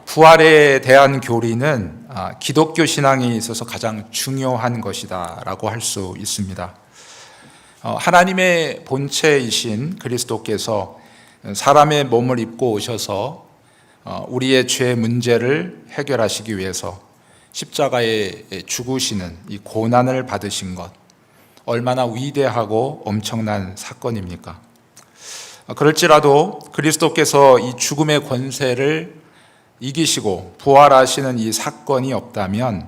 부활에 대한 교리는 기독교 신앙에 있어서 가장 중요한 것이다 라고 할 수 있습니다. 하나님의 본체이신 그리스도께서 사람의 몸을 입고 오셔서 우리의 죄 문제를 해결하시기 위해서 십자가에 죽으시는 이 고난을 받으신 것, 얼마나 위대하고 엄청난 사건입니까? 그럴지라도 그리스도께서 이 죽음의 권세를 이기시고 부활하시는 이 사건이 없다면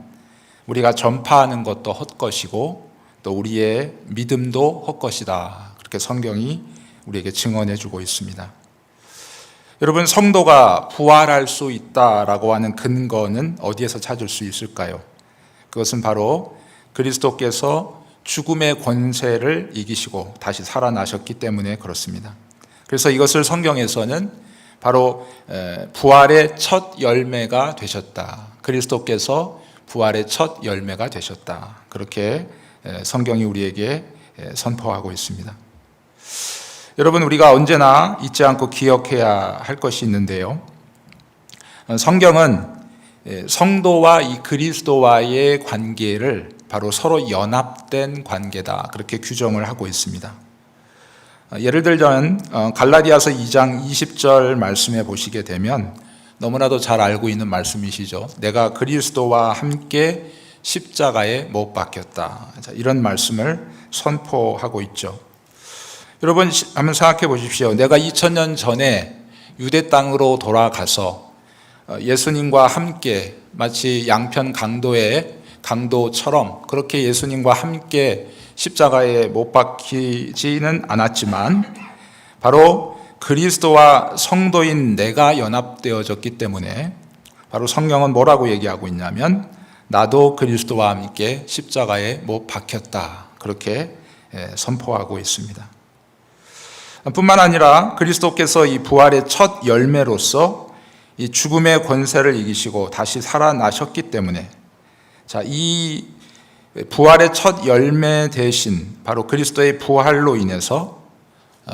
우리가 전파하는 것도 헛것이고 또 우리의 믿음도 헛것이다. 그렇게 성경이 우리에게 증언해 주고 있습니다. 여러분, 성도가 부활할 수 있다라고 하는 근거는 어디에서 찾을 수 있을까요? 그것은 바로 그리스도께서 죽음의 권세를 이기시고 다시 살아나셨기 때문에 그렇습니다. 그래서 이것을 성경에서는 바로 부활의 첫 열매가 되셨다. 그리스도께서 부활의 첫 열매가 되셨다. 그렇게 성경이 우리에게 선포하고 있습니다. 여러분, 우리가 언제나 잊지 않고 기억해야 할 것이 있는데요. 성경은 성도와 이 그리스도와의 관계를 바로 서로 연합된 관계다. 그렇게 규정을 하고 있습니다. 예를 들자면 갈라디아서 2장 20절 말씀에 보시게 되면 너무나도 잘 알고 있는 말씀이시죠. 내가 그리스도와 함께 십자가에 못 박혔다. 이런 말씀을 선포하고 있죠. 여러분, 한번 생각해 보십시오. 내가 2000년 전에 유대 땅으로 돌아가서 예수님과 함께 마치 양편 강도의 강도처럼 그렇게 예수님과 함께 십자가에 못 박히지는 않았지만 바로 그리스도와 성도인 내가 연합되어졌기 때문에 바로 성경은 뭐라고 얘기하고 있냐면 나도 그리스도와 함께 십자가에 못 박혔다. 그렇게 선포하고 있습니다. 뿐만 아니라 그리스도께서 이 부활의 첫 열매로서 이 죽음의 권세를 이기시고 다시 살아나셨기 때문에 이 부활의 첫 열매 대신 바로 그리스도의 부활로 인해서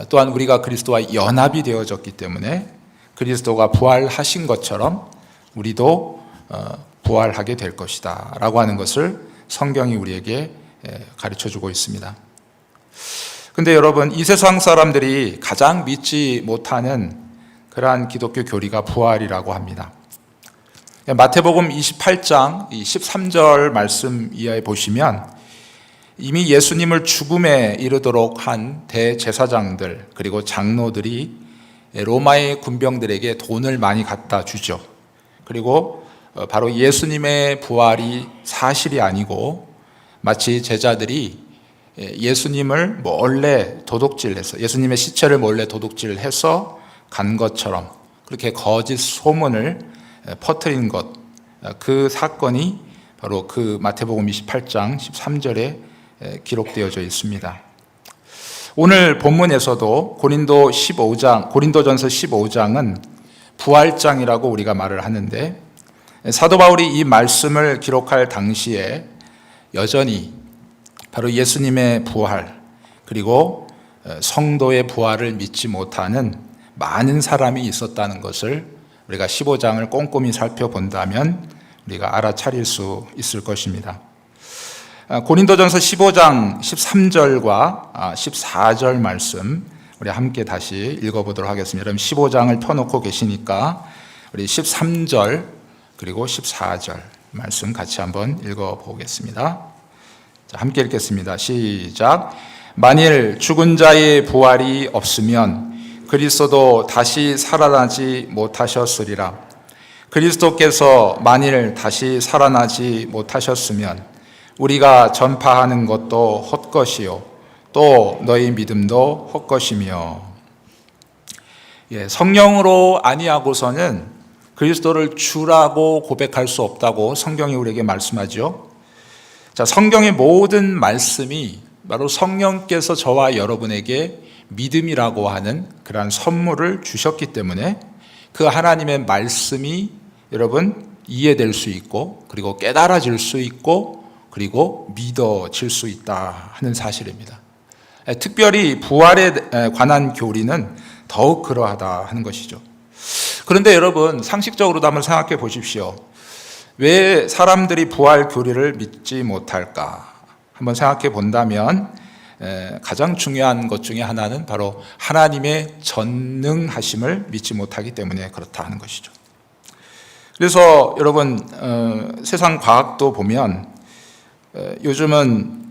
또한 우리가 그리스도와 연합이 되어졌기 때문에 그리스도가 부활하신 것처럼 우리도 부활하게 될 것이다 라고 하는 것을 성경이 우리에게 가르쳐주고 있습니다. 근데 여러분, 이 세상 사람들이 가장 믿지 못하는 그러한 기독교 교리가 부활이라고 합니다. 마태복음 28장 13절 말씀 이하에 보시면 이미 예수님을 죽음에 이르도록 한 대제사장들 그리고 장로들이 로마의 군병들에게 돈을 많이 갖다 주죠. 그리고 바로 예수님의 부활이 사실이 아니고 마치 제자들이 예수님을 몰래 도둑질해서 예수님의 시체를 몰래 도둑질해서 간 것처럼 그렇게 거짓 소문을 퍼뜨린 것, 그 사건이 바로 그 마태복음 28장 13절에 기록되어져 있습니다. 오늘 본문에서도 고린도전서 15장은 부활장이라고 우리가 말을 하는데 사도 바울이 이 말씀을 기록할 당시에 여전히 바로 예수님의 부활 그리고 성도의 부활을 믿지 못하는 많은 사람이 있었다는 것을 우리가 15장을 꼼꼼히 살펴본다면 우리가 알아차릴 수 있을 것입니다. 고린도전서 15장 13절과 14절 말씀 우리 함께 다시 읽어보도록 하겠습니다. 여러분 15장을 펴놓고 계시니까 우리 13절 그리고 14절 말씀 같이 한번 읽어보겠습니다. 자, 함께 읽겠습니다. 시작. 만일 죽은 자의 부활이 없으면 그리스도도 다시 살아나지 못하셨으리라. 그리스도께서 만일 다시 살아나지 못하셨으면 우리가 전파하는 것도 헛것이요 또 너희 믿음도 헛것이며. 성령으로 아니하고서는 그리스도를 주라고 고백할 수 없다고 성경이 우리에게 말씀하죠. 자, 성경의 모든 말씀이 바로 성령께서 저와 여러분에게 믿음이라고 하는 그러한 선물을 주셨기 때문에 그 하나님의 말씀이 여러분 이해될 수 있고 그리고 깨달아질 수 있고 그리고 믿어질 수 있다 하는 사실입니다. 특별히 부활에 관한 교리는 더욱 그러하다 하는 것이죠. 그런데 여러분, 상식적으로도 한번 생각해 보십시오. 왜 사람들이 부활 교리를 믿지 못할까? 한번 생각해 본다면 가장 중요한 것 중에 하나는 바로 하나님의 전능하심을 믿지 못하기 때문에 그렇다 하는 것이죠. 그래서 여러분, 세상 과학도 보면 요즘은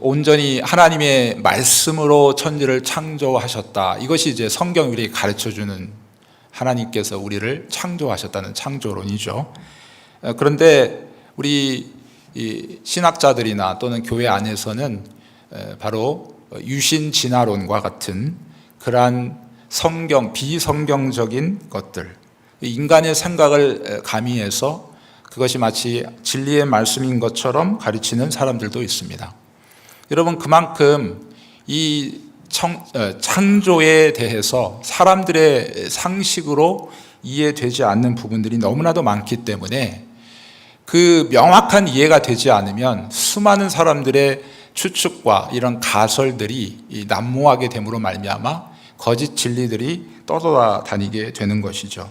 온전히 하나님의 말씀으로 천지를 창조하셨다. 이것이 이제 성경이 우리에게 가르쳐주는 하나님께서 우리를 창조하셨다는 창조론이죠. 그런데 우리 신학자들이나 또는 교회 안에서는 바로 유신진화론과 같은 그러한 비성경적인 것들, 인간의 생각을 가미해서 그것이 마치 진리의 말씀인 것처럼 가르치는 사람들도 있습니다. 여러분, 그만큼 이 창조에 대해서 사람들의 상식으로 이해되지 않는 부분들이 너무나도 많기 때문에 그 명확한 이해가 되지 않으면 수많은 사람들의 추측과 이런 가설들이 난무하게 됨으로 말미암아 거짓 진리들이 떠돌아다니게 되는 것이죠.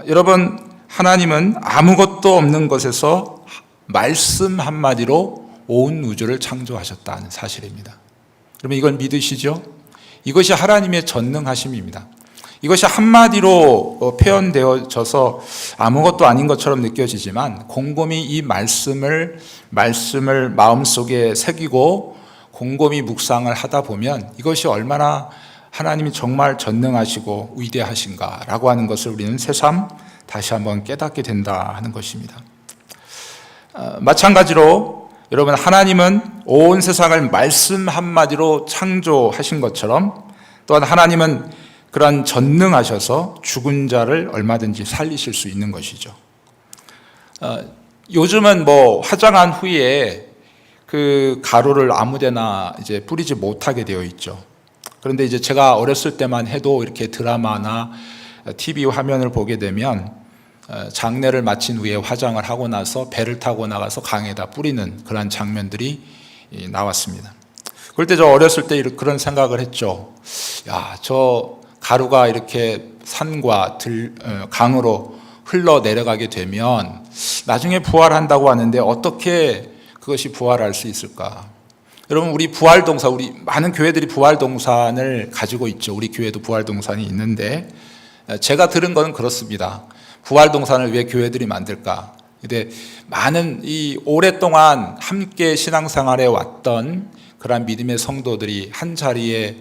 여러분, 하나님은 아무것도 없는 것에서 말씀 한마디로 온 우주를 창조하셨다는 사실입니다. 여러분, 이걸 믿으시죠? 이것이 하나님의 전능하심입니다. 이것이 한마디로 표현되어져서 아무것도 아닌 것처럼 느껴지지만 곰곰이 이 말씀을 마음속에 새기고 곰곰이 묵상을 하다 보면 이것이 얼마나 하나님이 정말 전능하시고 위대하신가라고 하는 것을 우리는 새삼 다시 한번 깨닫게 된다 하는 것입니다. 마찬가지로 여러분, 하나님은 온 세상을 말씀 한마디로 창조하신 것처럼 또한 하나님은 그러한 전능하셔서 죽은 자를 얼마든지 살리실 수 있는 것이죠. 요즘은 화장한 후에 그 가루를 아무데나 이제 뿌리지 못하게 되어 있죠. 그런데 이제 제가 어렸을 때만 해도 이렇게 드라마나 TV 화면을 보게 되면 장례를 마친 후에 화장을 하고 나서 배를 타고 나가서 강에다 뿌리는 그런 장면들이 나왔습니다. 그럴 때 저 어렸을 때 그런 생각을 했죠. 야, 저 가루가 이렇게 산과 강으로 흘러 내려가게 되면 나중에 부활한다고 하는데 어떻게 그것이 부활할 수 있을까? 여러분, 우리 많은 교회들이 부활동산을 가지고 있죠. 우리 교회도 부활동산이 있는데 제가 들은 건 그렇습니다. 부활동산을 왜 교회들이 만들까? 근데 많은 오랫동안 함께 신앙생활에 왔던 그러한 믿음의 성도들이 한 자리에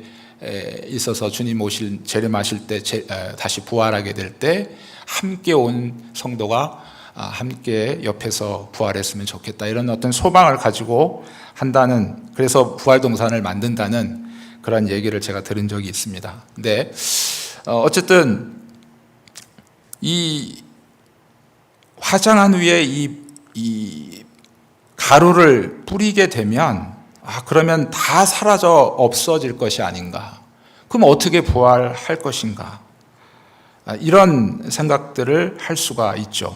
있어서 주님 재림하실 때 다시 부활하게 될 때 함께 온 성도가 함께 옆에서 부활했으면 좋겠다, 이런 어떤 소망을 가지고 그래서 부활동산을 만든다는 그런 얘기를 제가 들은 적이 있습니다. 근데 어쨌든 이 화장한 후에 이 가루를 뿌리게 되면 그러면 다 사라져 없어질 것이 아닌가? 그럼 어떻게 부활할 것인가? 이런 생각들을 할 수가 있죠.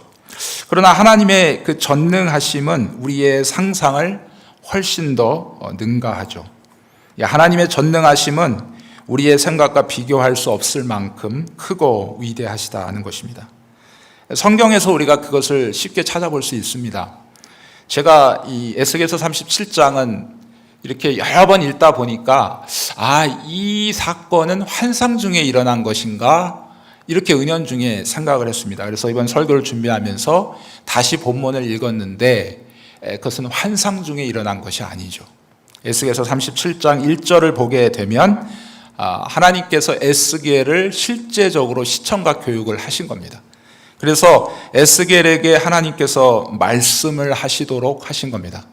그러나 하나님의 그 전능하심은 우리의 상상을 훨씬 더 능가하죠. 하나님의 전능하심은 우리의 생각과 비교할 수 없을 만큼 크고 위대하시다는 것입니다. 성경에서 우리가 그것을 쉽게 찾아볼 수 있습니다. 제가 이 에스겔서 37장은 이렇게 여러 번 읽다 보니까 이 사건은 환상 중에 일어난 것인가? 이렇게 은연중에 생각을 했습니다. 그래서 이번 설교를 준비하면서 다시 본문을 읽었는데 그것은 환상 중에 일어난 것이 아니죠. 에스겔서 37장 1절을 보게 되면 하나님께서 에스겔을 실제적으로 시청각 교육을 하신 겁니다. 그래서 에스겔에게 하나님께서 말씀을 하시도록 하신 겁니다.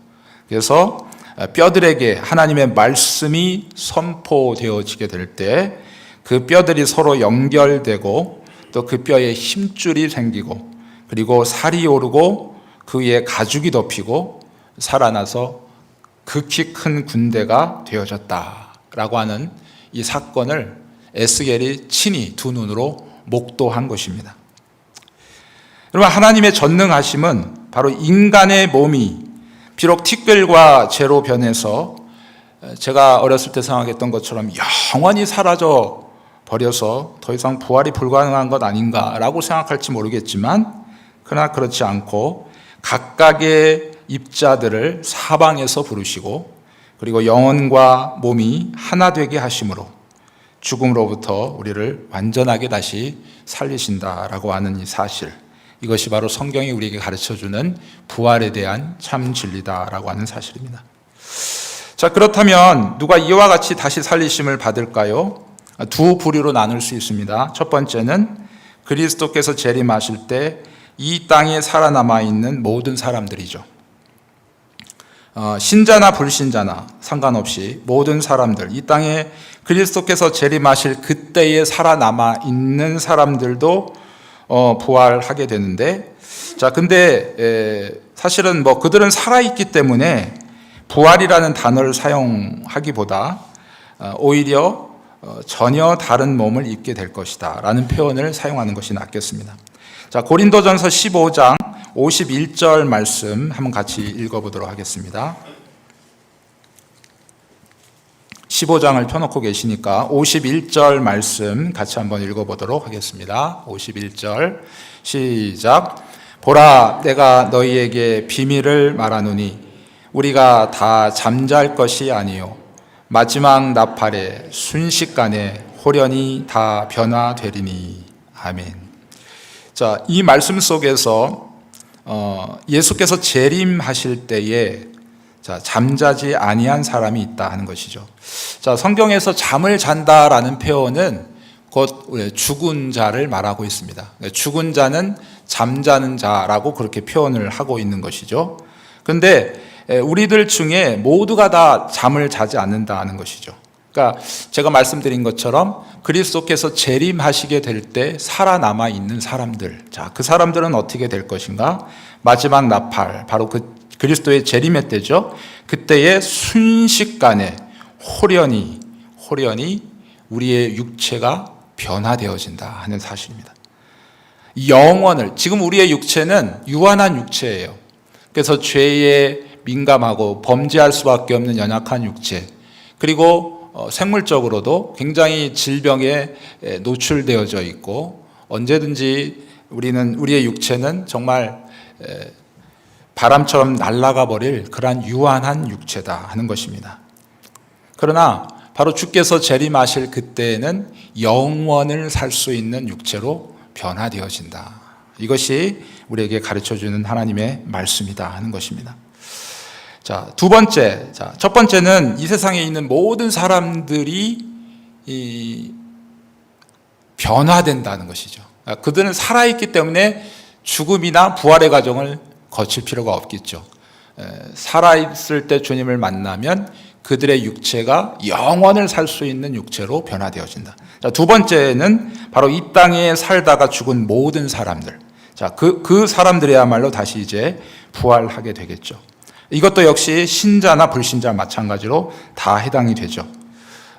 그래서 뼈들에게 하나님의 말씀이 선포되어지게 될 때 그 뼈들이 서로 연결되고 또 그 뼈에 힘줄이 생기고 그리고 살이 오르고 그 위에 가죽이 덮이고 살아나서 극히 큰 군대가 되어졌다라고 하는 이 사건을 에스겔이 친히 두 눈으로 목도한 것입니다. 여러분, 하나님의 전능하심은 바로 인간의 몸이 비록 티끌과 재로 변해서 제가 어렸을 때 생각했던 것처럼 영원히 사라져 버려서 더 이상 부활이 불가능한 것 아닌가라고 생각할지 모르겠지만, 그러나 그렇지 않고 각각의 입자들을 사방에서 부르시고 그리고 영혼과 몸이 하나 되게 하심으로 죽음으로부터 우리를 완전하게 다시 살리신다라고 하는 이 사실, 이것이 바로 성경이 우리에게 가르쳐주는 부활에 대한 참 진리다라고 하는 사실입니다. 자, 그렇다면 누가 이와 같이 다시 살리심을 받을까요? 두 부류로 나눌 수 있습니다. 첫 번째는 그리스도께서 재림하실 때 이 땅에 살아남아 있는 모든 사람들이죠. 신자나 불신자나 상관없이 모든 사람들, 이 땅에 그리스도께서 재림하실 그때에 살아남아 있는 사람들도 부활하게 되는데, 자, 근데 사실은 그들은 살아있기 때문에 부활이라는 단어를 사용하기보다 오히려 전혀 다른 몸을 입게 될 것이다 라는 표현을 사용하는 것이 낫겠습니다. 자, 고린도전서 15장 51절 말씀 한번 같이 읽어보도록 하겠습니다. 15장을 펴놓고 계시니까 51절 말씀 같이 한번 읽어보도록 하겠습니다. 51절 시작. 보라, 내가 너희에게 비밀을 말하노니 우리가 다 잠잘 것이 아니요 마지막 나팔에 순식간에 홀연히 다 변화되리니. 아멘. 자, 이 말씀 속에서 예수께서 재림하실 때에 잠자지 아니한 사람이 있다 하는 것이죠. 자, 성경에서 잠을 잔다라는 표현은 곧 죽은 자를 말하고 있습니다. 죽은 자는 잠자는 자라고 그렇게 표현을 하고 있는 것이죠. 그런데 우리들 중에 모두가 다 잠을 자지 않는다는 것이죠. 그러니까 제가 말씀드린 것처럼 그리스도께서 재림하시게 될 때 살아남아 있는 사람들, 자, 그 사람들은 어떻게 될 것인가? 마지막 나팔, 바로 그 그리스도의 재림의 때죠. 그때의 순식간에 홀연히 우리의 육체가 변화되어진다 하는 사실입니다. 영원을, 지금 우리의 육체는 유한한 육체예요. 그래서 죄에 민감하고 범죄할 수밖에 없는 연약한 육체, 그리고 생물적으로도 굉장히 질병에 노출되어져 있고, 언제든지 우리의 육체는 정말 바람처럼 날아가 버릴 그러한 유한한 육체다 하는 것입니다. 그러나 바로 주께서 재림하실 그때에는 영원을 살 수 있는 육체로 변화되어진다. 이것이 우리에게 가르쳐주는 하나님의 말씀이다 하는 것입니다. 자, 두 번째, 첫 번째는 이 세상에 있는 모든 사람들이 변화된다는 것이죠. 그들은 살아있기 때문에 죽음이나 부활의 과정을 거칠 필요가 없겠죠. 살아있을 때 주님을 만나면 그들의 육체가 영원을 살 수 있는 육체로 변화되어진다. 자, 두 번째는 바로 이 땅에 살다가 죽은 모든 사람들. 자, 그 사람들이야말로 다시 이제 부활하게 되겠죠. 이것도 역시 신자나 불신자 마찬가지로 다 해당이 되죠.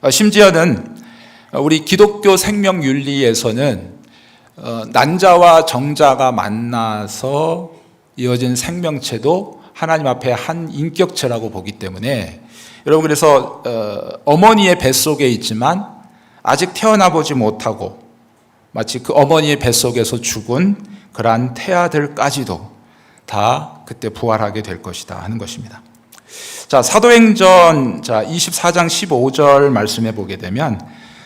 심지어는 우리 기독교 생명윤리에서는 난자와 정자가 만나서 이어진 생명체도 하나님 앞에 한 인격체라고 보기 때문에, 여러분, 그래서 어머니의 뱃속에 있지만 아직 태어나보지 못하고 마치 그 어머니의 뱃속에서 죽은 그러한 태아들까지도 다 그때 부활하게 될 것이다 하는 것입니다. 자, 사도행전 24장 15절 말씀해 보게 되면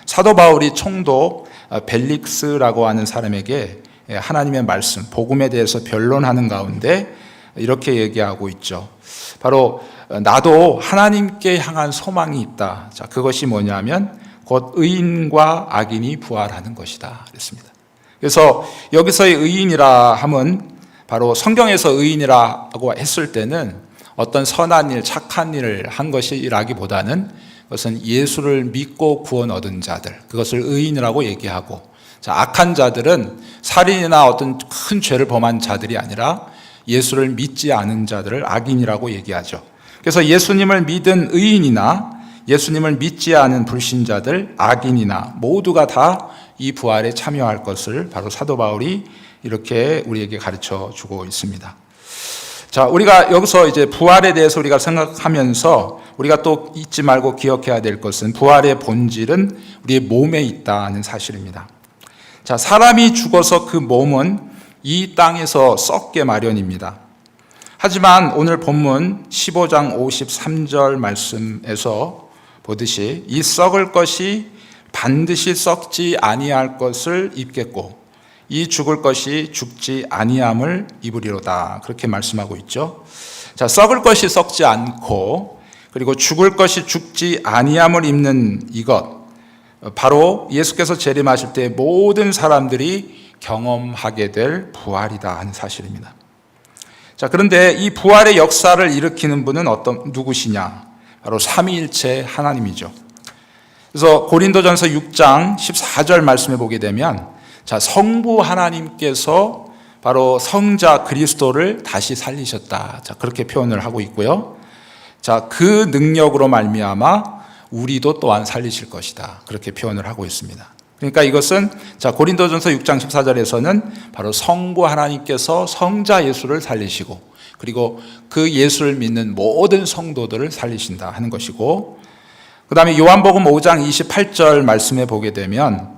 사도 바울이 총독 벨릭스라고 하는 사람에게 하나님의 말씀, 복음에 대해서 변론하는 가운데 이렇게 얘기하고 있죠. 바로 나도 하나님께 향한 소망이 있다. 자, 그것이 뭐냐면 곧 의인과 악인이 부활하는 것이다 그랬습니다. 그래서 여기서의 의인이라 함은 바로 성경에서 의인이라고 했을 때는 어떤 선한 일, 착한 일을 한 것이라기보다는 그것은 예수를 믿고 구원 얻은 자들, 그것을 의인이라고 얘기하고, 자, 악한 자들은 살인이나 어떤 큰 죄를 범한 자들이 아니라 예수를 믿지 않은 자들을 악인이라고 얘기하죠. 그래서 예수님을 믿은 의인이나 예수님을 믿지 않은 불신자들, 악인이나 모두가 다 이 부활에 참여할 것을 바로 사도 바울이 이렇게 우리에게 가르쳐 주고 있습니다. 자, 우리가 여기서 이제 부활에 대해서 우리가 생각하면서 우리가 또 잊지 말고 기억해야 될 것은 부활의 본질은 우리의 몸에 있다는 사실입니다. 자, 사람이 죽어서 그 몸은 이 땅에서 썩게 마련입니다. 하지만 오늘 본문 15장 53절 말씀에서 보듯이 이 썩을 것이 반드시 썩지 아니할 것을 입겠고 이 죽을 것이 죽지 아니함을 입으리로다. 그렇게 말씀하고 있죠. 자, 썩을 것이 썩지 않고 그리고 죽을 것이 죽지 아니함을 입는 이것, 바로 예수께서 재림하실 때 모든 사람들이 경험하게 될 부활이다 하는 사실입니다. 자, 그런데 이 부활의 역사를 일으키는 분은 누구시냐? 바로 삼위일체 하나님이죠. 그래서 고린도전서 6장 14절 말씀에 보게 되면 자, 성부 하나님께서 바로 성자 그리스도를 다시 살리셨다. 자, 그렇게 표현을 하고 있고요. 자, 그 능력으로 말미암아 우리도 또한 살리실 것이다. 그렇게 표현을 하고 있습니다. 그러니까 이것은 자, 고린도전서 6장 14절에서는 바로 성부 하나님께서 성자 예수를 살리시고 그리고 그 예수를 믿는 모든 성도들을 살리신다 하는 것이고, 그 다음에 요한복음 5장 28절 말씀에 보게 되면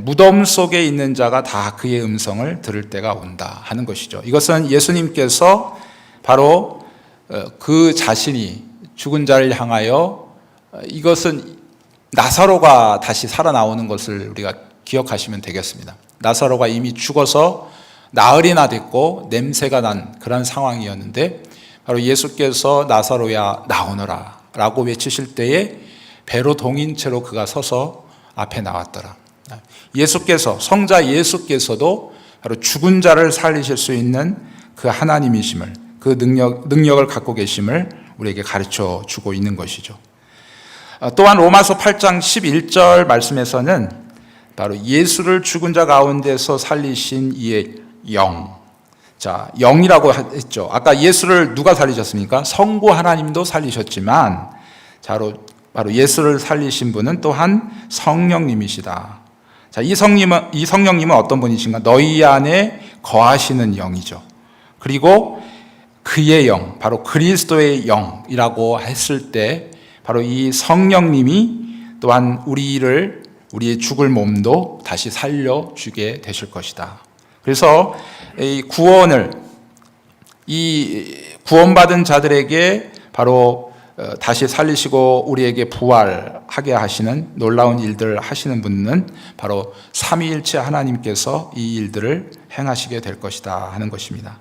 무덤 속에 있는 자가 다 그의 음성을 들을 때가 온다 하는 것이죠. 이것은 예수님께서 바로 그 자신이 죽은 자를 향하여 이것은 나사로가 다시 살아나오는 것을 우리가 기억하시면 되겠습니다. 나사로가 이미 죽어서 나흘이나 됐고 냄새가 난 그런 상황이었는데 바로 예수께서 나사로야 나오너라 라고 외치실 때에 배로 동인 채로 그가 서서 앞에 나왔더라. 예수께서, 성자 예수께서도 바로 죽은 자를 살리실 수 있는 그 하나님이심을, 그 능력을 갖고 계심을 우리에게 가르쳐 주고 있는 것이죠. 또한 로마서 8장 11절 말씀에서는 바로 예수를 죽은 자 가운데서 살리신 이의 영. 자, 영이라고 했죠. 아까 예수를 누가 살리셨습니까? 성부 하나님도 살리셨지만 바로 예수를 살리신 분은 또한 성령님이시다. 자, 이 성령님은 어떤 분이신가? 너희 안에 거하시는 영이죠. 그리고 그의 영, 바로 그리스도의 영이라고 했을 때 바로 이 성령님이 또한 우리의 죽을 몸도 다시 살려주게 되실 것이다. 그래서 이 구원받은 자들에게 바로 다시 살리시고 우리에게 부활하게 하시는 놀라운 일들을 하시는 분은 바로 삼위일체 하나님께서 이 일들을 행하시게 될 것이다 하는 것입니다.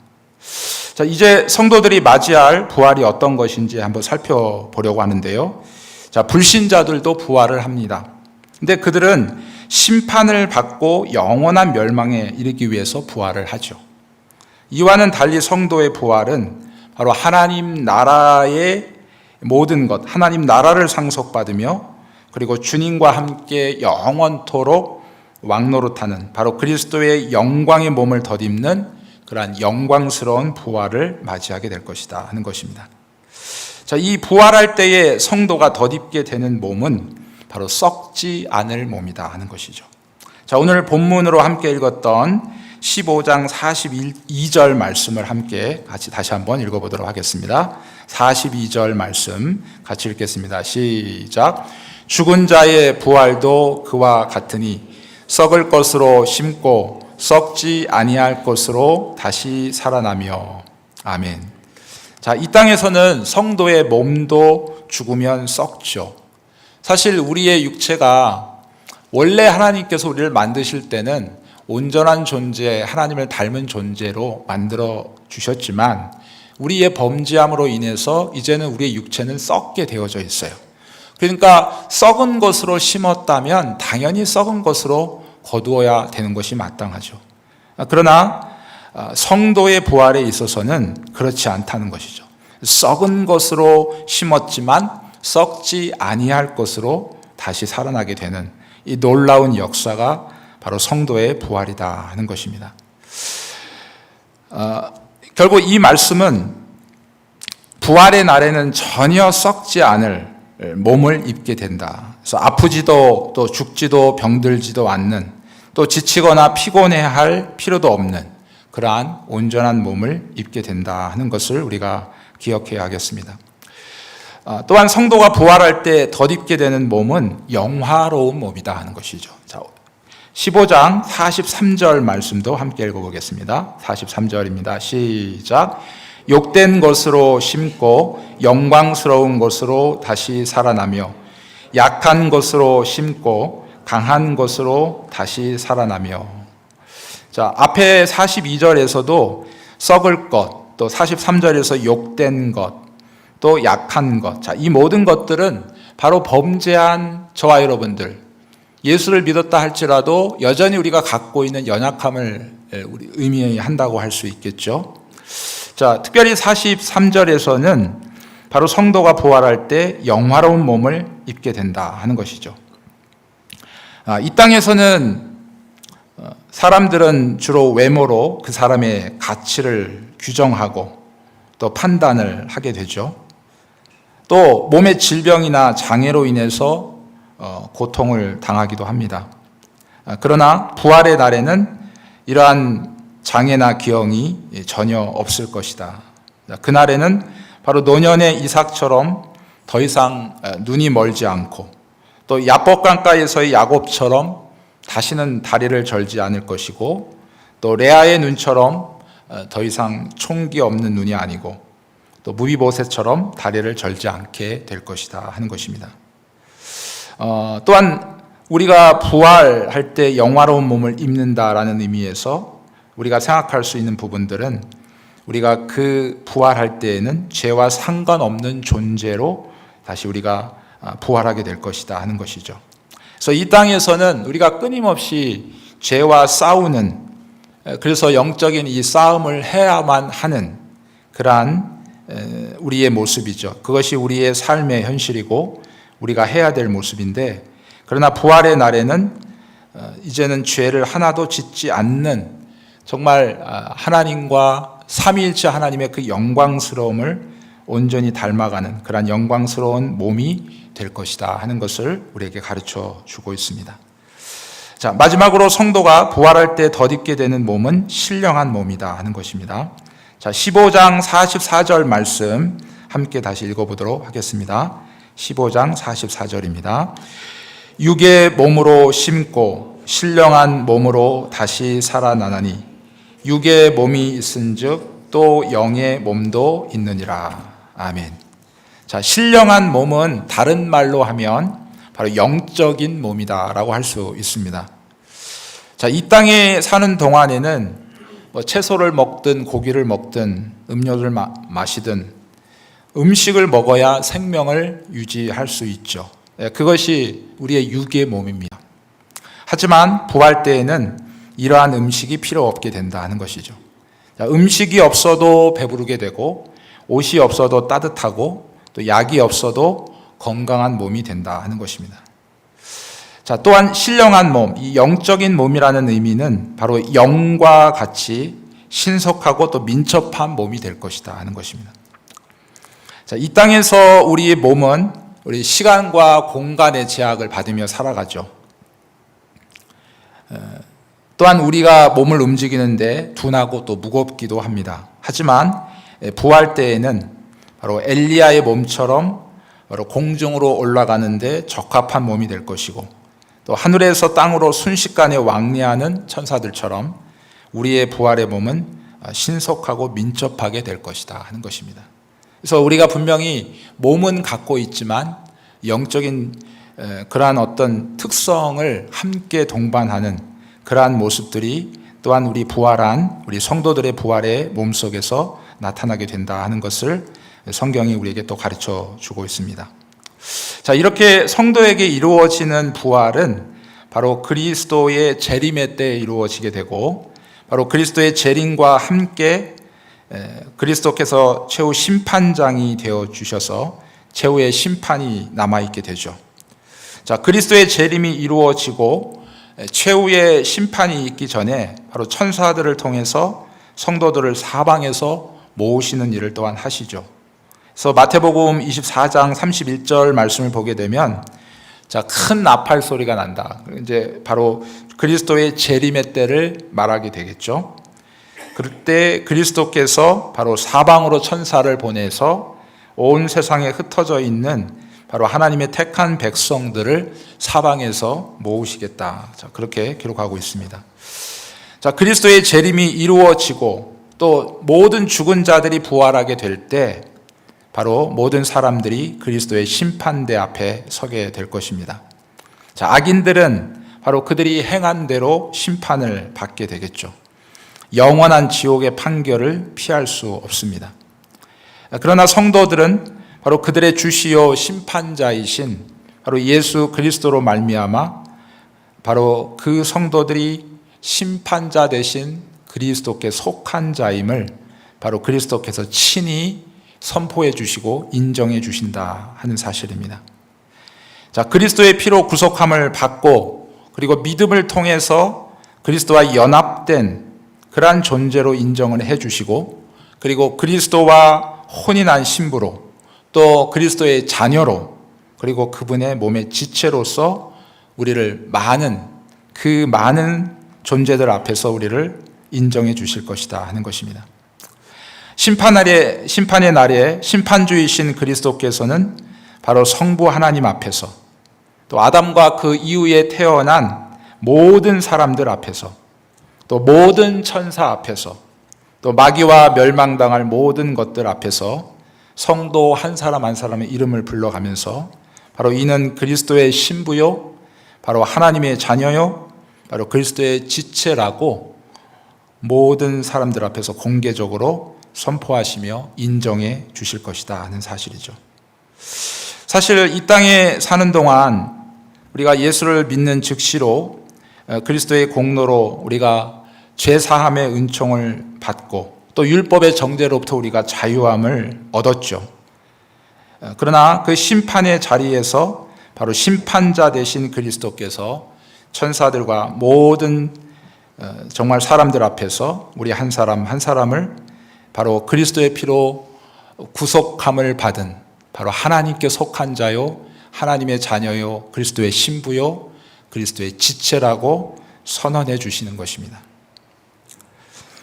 자, 이제 성도들이 맞이할 부활이 어떤 것인지 한번 살펴보려고 하는데요. 자, 불신자들도 부활을 합니다. 근데 그들은 심판을 받고 영원한 멸망에 이르기 위해서 부활을 하죠. 이와는 달리 성도의 부활은 바로 하나님 나라의 모든 것, 하나님 나라를 상속받으며 그리고 주님과 함께 영원토록 왕노릇하는 바로 그리스도의 영광의 몸을 덧입는 그러한 영광스러운 부활을 맞이하게 될 것이다 하는 것입니다. 자, 이 부활할 때에 성도가 덧입게 되는 몸은 바로 썩지 않을 몸이다 하는 것이죠. 자, 오늘 본문으로 함께 읽었던 15장 42절 말씀을 함께 같이 다시 한번 읽어보도록 하겠습니다. 42절 말씀 같이 읽겠습니다. 시작. 죽은 자의 부활도 그와 같으니 썩을 것으로 심고 썩지 아니할 것으로 다시 살아나며. 아멘. 자, 이 땅에서는 성도의 몸도 죽으면 썩죠. 사실 우리의 육체가 원래 하나님께서 우리를 만드실 때는 온전한 존재, 하나님을 닮은 존재로 만들어 주셨지만 우리의 범죄함으로 인해서 이제는 우리의 육체는 썩게 되어져 있어요. 그러니까 썩은 것으로 심었다면 당연히 썩은 것으로 거두어야 되는 것이 마땅하죠. 그러나 성도의 부활에 있어서는 그렇지 않다는 것이죠. 썩은 것으로 심었지만 썩지 아니할 것으로 다시 살아나게 되는 이 놀라운 역사가 바로 성도의 부활이다 하는 것입니다. 결국 이 말씀은 부활의 날에는 전혀 썩지 않을 몸을 입게 된다. 그래서 아프지도 또 죽지도 병들지도 않는, 또 지치거나 피곤해할 필요도 없는 그러한 온전한 몸을 입게 된다 하는 것을 우리가 기억해야 하겠습니다. 또한 성도가 부활할 때 덧입게 되는 몸은 영화로운 몸이다 하는 것이죠. 자, 15장 43절 말씀도 함께 읽어보겠습니다. 43절입니다. 시작. 욕된 것으로 심고 영광스러운 것으로 다시 살아나며 약한 것으로 심고 강한 것으로 다시 살아나며. 자, 앞에 42절에서도 썩을 것, 또 43절에서 욕된 것, 또 약한 것. 자, 이 모든 것들은 바로 범죄한 저와 여러분들, 예수를 믿었다 할지라도 여전히 우리가 갖고 있는 연약함을 의미한다고 할 수 있겠죠. 자, 특별히 43절에서는 바로 성도가 부활할 때 영화로운 몸을 입게 된다 하는 것이죠. 이 땅에서는 사람들은 주로 외모로 그 사람의 가치를 규정하고 또 판단을 하게 되죠. 또 몸의 질병이나 장애로 인해서 고통을 당하기도 합니다. 그러나 부활의 날에는 이러한 장애나 기형이 전혀 없을 것이다. 그날에는 바로 노년의 이삭처럼 더 이상 눈이 멀지 않고, 또 야복 강가에서의 야곱처럼 다시는 다리를 절지 않을 것이고, 또 레아의 눈처럼 더 이상 총기 없는 눈이 아니고, 또 무비보셋처럼 다리를 절지 않게 될 것이다 하는 것입니다. 또한 우리가 부활할 때 영화로운 몸을 입는다라는 의미에서 우리가 생각할 수 있는 부분들은, 우리가 그 부활할 때에는 죄와 상관없는 존재로 다시 우리가 부활하게 될 것이다 하는 것이죠. 그래서 이 땅에서는 우리가 끊임없이 죄와 싸우는, 그래서 영적인 이 싸움을 해야만 하는 그러한 우리의 모습이죠. 그것이 우리의 삶의 현실이고 우리가 해야 될 모습인데, 그러나 부활의 날에는 이제는 죄를 하나도 짓지 않는, 정말 하나님과 삼위일체 하나님의 그 영광스러움을 온전히 닮아가는 그러한 영광스러운 몸이 될 것이다 하는 것을 우리에게 가르쳐 주고 있습니다. 자, 마지막으로 성도가 부활할 때 덧입게 되는 몸은 신령한 몸이다 하는 것입니다. 자, 15장 44절 말씀 함께 다시 읽어보도록 하겠습니다. 15장 44절입니다. 육의 몸으로 심고 신령한 몸으로 다시 살아나나니 육의 몸이 있은즉 또 영의 몸도 있느니라. 아멘. 자, 신령한 몸은 다른 말로 하면 바로 영적인 몸이다라고 할 수 있습니다. 자, 이 땅에 사는 동안에는 채소를 먹든 고기를 먹든 음료를 마시든 음식을 먹어야 생명을 유지할 수 있죠. 그것이 우리의 육의 몸입니다. 하지만 부활 때에는 이러한 음식이 필요 없게 된다 하는 것이죠. 음식이 없어도 배부르게 되고, 옷이 없어도 따뜻하고, 또 약이 없어도 건강한 몸이 된다 하는 것입니다. 자, 또한 신령한 몸, 이 영적인 몸이라는 의미는 바로 영과 같이 신속하고 또 민첩한 몸이 될 것이다 하는 것입니다. 자, 이 땅에서 우리의 몸은 우리 시간과 공간의 제약을 받으며 살아가죠. 또한 우리가 몸을 움직이는데 둔하고 또 무겁기도 합니다. 하지만 부활 때에는 바로 엘리야의 몸처럼 바로 공중으로 올라가는데 적합한 몸이 될 것이고, 또 하늘에서 땅으로 순식간에 왕래하는 천사들처럼 우리의 부활의 몸은 신속하고 민첩하게 될 것이다 하는 것입니다. 그래서 우리가 분명히 몸은 갖고 있지만 영적인 그러한 어떤 특성을 함께 동반하는 그러한 모습들이 또한 우리 부활한 우리 성도들의 부활의 몸속에서 나타나게 된다 하는 것을 성경이 우리에게 또 가르쳐 주고 있습니다. 자, 이렇게 성도에게 이루어지는 부활은 바로 그리스도의 재림의 때에 이루어지게 되고, 바로 그리스도의 재림과 함께 그리스도께서 최후 심판장이 되어 주셔서 최후의 심판이 남아있게 되죠. 자, 그리스도의 재림이 이루어지고 최후의 심판이 있기 전에 바로 천사들을 통해서 성도들을 사방에서 모으시는 일을 또한 하시죠. 그래서 마태복음 24장 31절 말씀을 보게 되면, 자, 큰 나팔 소리가 난다. 이제 바로 그리스도의 재림의 때를 말하게 되겠죠. 그때 그리스도께서 바로 사방으로 천사를 보내서 온 세상에 흩어져 있는 바로 하나님의 택한 백성들을 사방에서 모으시겠다. 자, 그렇게 기록하고 있습니다. 자, 그리스도의 재림이 이루어지고 또 모든 죽은 자들이 부활하게 될 때 바로 모든 사람들이 그리스도의 심판대 앞에 서게 될 것입니다. 자, 악인들은 바로 그들이 행한 대로 심판을 받게 되겠죠. 영원한 지옥의 판결을 피할 수 없습니다. 그러나 성도들은 바로 그들의 주시요 심판자이신 바로 예수 그리스도로 말미암아 바로 그 성도들이 심판자 대신 그리스도께 속한 자임을 바로 그리스도께서 친히 선포해 주시고 인정해 주신다 하는 사실입니다. 자, 그리스도의 피로 구속함을 받고 그리고 믿음을 통해서 그리스도와 연합된 그러한 존재로 인정을 해 주시고 그리고 그리스도와 혼인한 신부로 또 그리스도의 자녀로 그리고 그분의 몸의 지체로서 우리를 그 많은 존재들 앞에서 우리를 인정해 주실 것이다 하는 것입니다. 심판의 날에 심판주이신 그리스도께서는 바로 성부 하나님 앞에서 또 아담과 그 이후에 태어난 모든 사람들 앞에서 또 모든 천사 앞에서 또 마귀와 멸망당할 모든 것들 앞에서 성도 한 사람 한 사람의 이름을 불러가면서 바로 이는 그리스도의 신부요 바로 하나님의 자녀요 바로 그리스도의 지체라고 모든 사람들 앞에서 공개적으로 선포하시며 인정해 주실 것이다 하는 사실이죠. 사실 이 땅에 사는 동안 우리가 예수를 믿는 즉시로 그리스도의 공로로 우리가 죄사함의 은총을 받고 또 율법의 정죄로부터 우리가 자유함을 얻었죠. 그러나 그 심판의 자리에서 바로 심판자 되신 그리스도께서 천사들과 모든 정말 사람들 앞에서 우리 한 사람 한 사람을 바로 그리스도의 피로 구속함을 받은 바로 하나님께 속한 자요 하나님의 자녀요 그리스도의 신부요 그리스도의 지체라고 선언해 주시는 것입니다.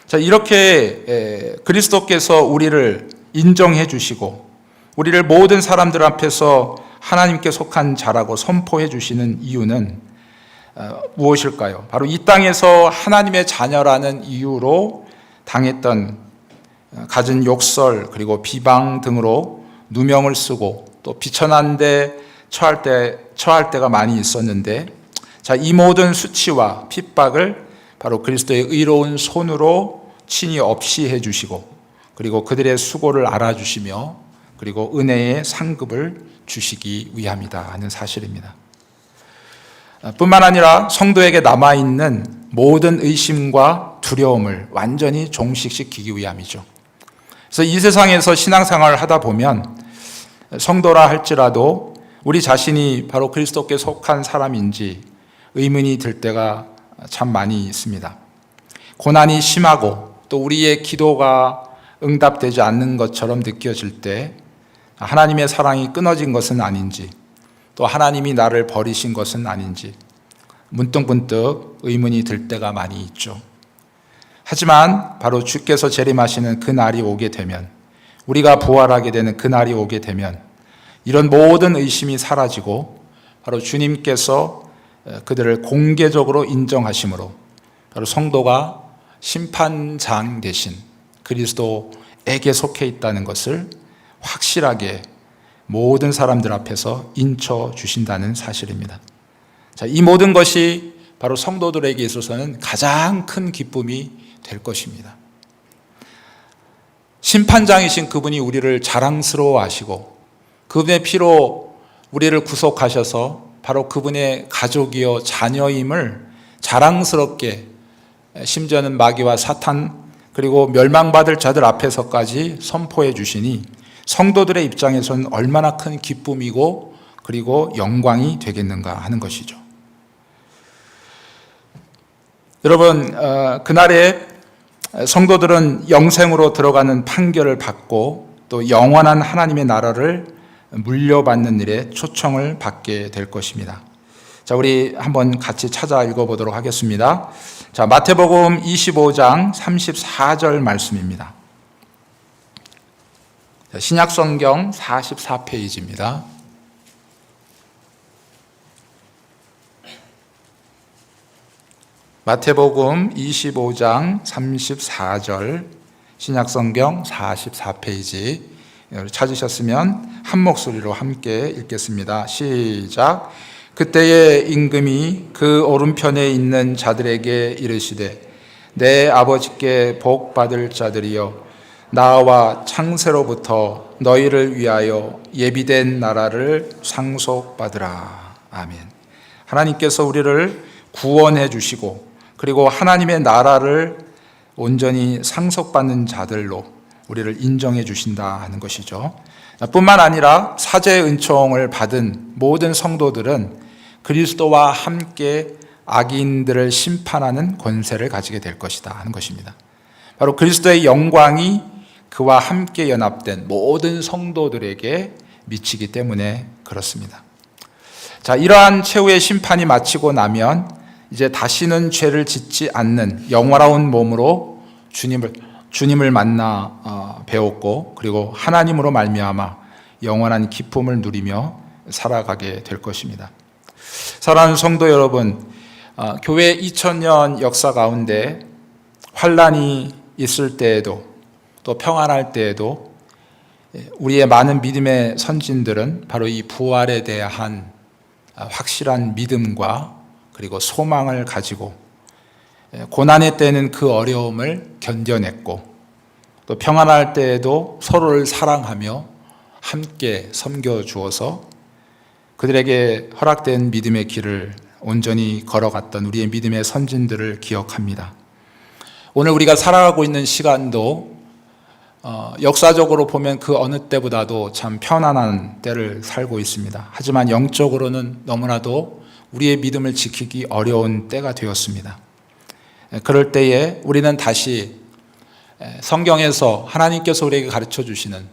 자, 이렇게 그리스도께서 우리를 인정해 주시고 우리를 모든 사람들 앞에서 하나님께 속한 자라고 선포해 주시는 이유는 무엇일까요? 바로 이 땅에서 하나님의 자녀라는 이유로 당했던 갖은 욕설 그리고 비방 등으로 누명을 쓰고 또 비천한 데 처할 때가 많이 있었는데 자, 이 모든 수치와 핍박을 바로 그리스도의 의로운 손으로 친히 없이해 주시고 그리고 그들의 수고를 알아주시며 그리고 은혜의 상급을 주시기 위함이다 하는 사실입니다. 뿐만 아니라 성도에게 남아있는 모든 의심과 두려움을 완전히 종식시키기 위함이죠. 그래서 이 세상에서 신앙생활을 하다 보면 성도라 할지라도 우리 자신이 바로 그리스도께 속한 사람인지 의문이 들 때가 참 많이 있습니다. 고난이 심하고 또 우리의 기도가 응답되지 않는 것처럼 느껴질 때 하나님의 사랑이 끊어진 것은 아닌지 또 하나님이 나를 버리신 것은 아닌지 문득문득 의문이 들 때가 많이 있죠. 하지만 바로 주께서 재림하시는 그 날이 오게 되면 우리가 부활하게 되는 그 날이 오게 되면 이런 모든 의심이 사라지고 바로 주님께서 그들을 공개적으로 인정하심으로 바로 성도가 심판장 대신 그리스도에게 속해 있다는 것을 확실하게 모든 사람들 앞에서 인쳐 주신다는 사실입니다. 자, 이 모든 것이 바로 성도들에게 있어서는 가장 큰 기쁨이 될 것입니다. 심판장이신 그분이 우리를 자랑스러워하시고 그분의 피로 우리를 구속하셔서 바로 그분의 가족이요 자녀임을 자랑스럽게 심지어는 마귀와 사탄 그리고 멸망받을 자들 앞에서까지 선포해 주시니 성도들의 입장에서는 얼마나 큰 기쁨이고 그리고 영광이 되겠는가 하는 것이죠. 여러분, 그날에 성도들은 영생으로 들어가는 판결을 받고 또 영원한 하나님의 나라를 물려받는 일에 초청을 받게 될 것입니다. 자, 우리 한번 같이 찾아 읽어보도록 하겠습니다. 자, 마태복음 25장 34절 말씀입니다. 신약성경 44페이지입니다. 마태복음 25장 34절, 신약성경 44페이지. 찾으셨으면 한 목소리로 함께 읽겠습니다. 시작. 그때에 임금이 그 오른편에 있는 자들에게 이르시되, 내 아버지께 복 받을 자들이여, 나와 창세로부터 너희를 위하여 예비된 나라를 상속받으라. 아멘. 하나님께서 우리를 구원해 주시고, 그리고 하나님의 나라를 온전히 상속받는 자들로 우리를 인정해 주신다 하는 것이죠. 뿐만 아니라 사제의 은총을 받은 모든 성도들은 그리스도와 함께 악인들을 심판하는 권세를 가지게 될 것이다 하는 것입니다. 바로 그리스도의 영광이 그와 함께 연합된 모든 성도들에게 미치기 때문에 그렇습니다. 자, 이러한 최후의 심판이 마치고 나면 이제 다시는 죄를 짓지 않는 영원한 몸으로 주님을 만나 배웠고, 그리고 하나님으로 말미암아 영원한 기쁨을 누리며 살아가게 될 것입니다. 사랑하는 성도 여러분, 교회 2000년 역사 가운데 환난이 있을 때에도 또 평안할 때에도 우리의 많은 믿음의 선진들은 바로 이 부활에 대한 확실한 믿음과 그리고 소망을 가지고 고난의 때는 그 어려움을 견뎌냈고, 또 평안할 때에도 서로를 사랑하며 함께 섬겨주어서 그들에게 허락된 믿음의 길을 온전히 걸어갔던 우리의 믿음의 선진들을 기억합니다. 오늘 우리가 살아가고 있는 시간도 역사적으로 보면 그 어느 때보다도 참 편안한 때를 살고 있습니다. 하지만 영적으로는 너무나도 우리의 믿음을 지키기 어려운 때가 되었습니다. 그럴 때에 우리는 다시 성경에서 하나님께서 우리에게 가르쳐 주시는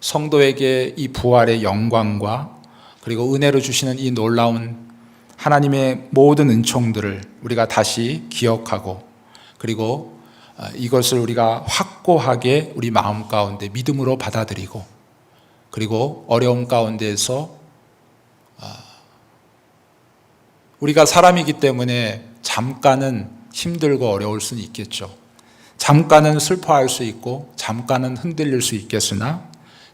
성도에게 이 부활의 영광과 그리고 은혜로 주시는 이 놀라운 하나님의 모든 은총들을 우리가 다시 기억하고, 그리고 이것을 우리가 확고하게 우리 마음 가운데 믿음으로 받아들이고, 그리고 어려움 가운데에서 우리가 사람이기 때문에 잠깐은 힘들고 어려울 수는 있겠죠. 잠깐은 슬퍼할 수 있고 잠깐은 흔들릴 수 있겠으나,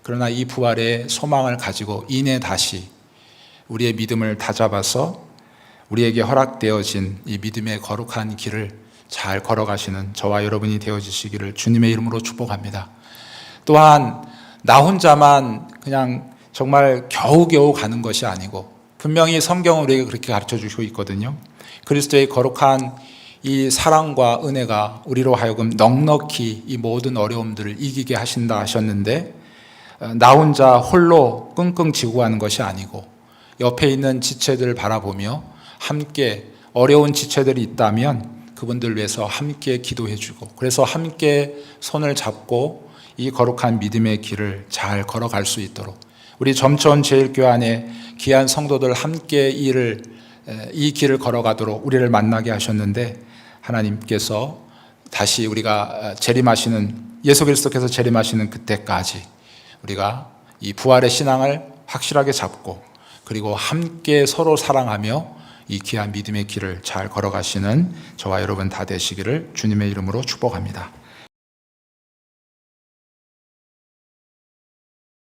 그러나 이 부활의 소망을 가지고 이내 다시 우리의 믿음을 다잡아서 우리에게 허락되어진 이 믿음의 거룩한 길을 잘 걸어가시는 저와 여러분이 되어지시기를 주님의 이름으로 축복합니다. 또한 나 혼자만 그냥 정말 겨우겨우 가는 것이 아니고, 분명히 성경은 우리에게 그렇게 가르쳐 주시고 있거든요. 그리스도의 거룩한 이 사랑과 은혜가 우리로 하여금 넉넉히 이 모든 어려움들을 이기게 하신다 하셨는데, 나 혼자 홀로 끙끙 지고 가는 것이 아니고 옆에 있는 지체들을 바라보며 함께 어려운 지체들이 있다면 그분들 위해서 함께 기도해주고, 그래서 함께 손을 잡고 이 거룩한 믿음의 길을 잘 걸어갈 수 있도록 우리 점천 제일교회 안에 귀한 성도들 함께 이 길을 걸어가도록 우리를 만나게 하셨는데, 하나님께서 다시 우리가 재림하시는, 예수 그리스도께서 재림하시는 그때까지 우리가 이 부활의 신앙을 확실하게 잡고, 그리고 함께 서로 사랑하며 이 귀한 믿음의 길을 잘 걸어가시는 저와 여러분 다 되시기를 주님의 이름으로 축복합니다.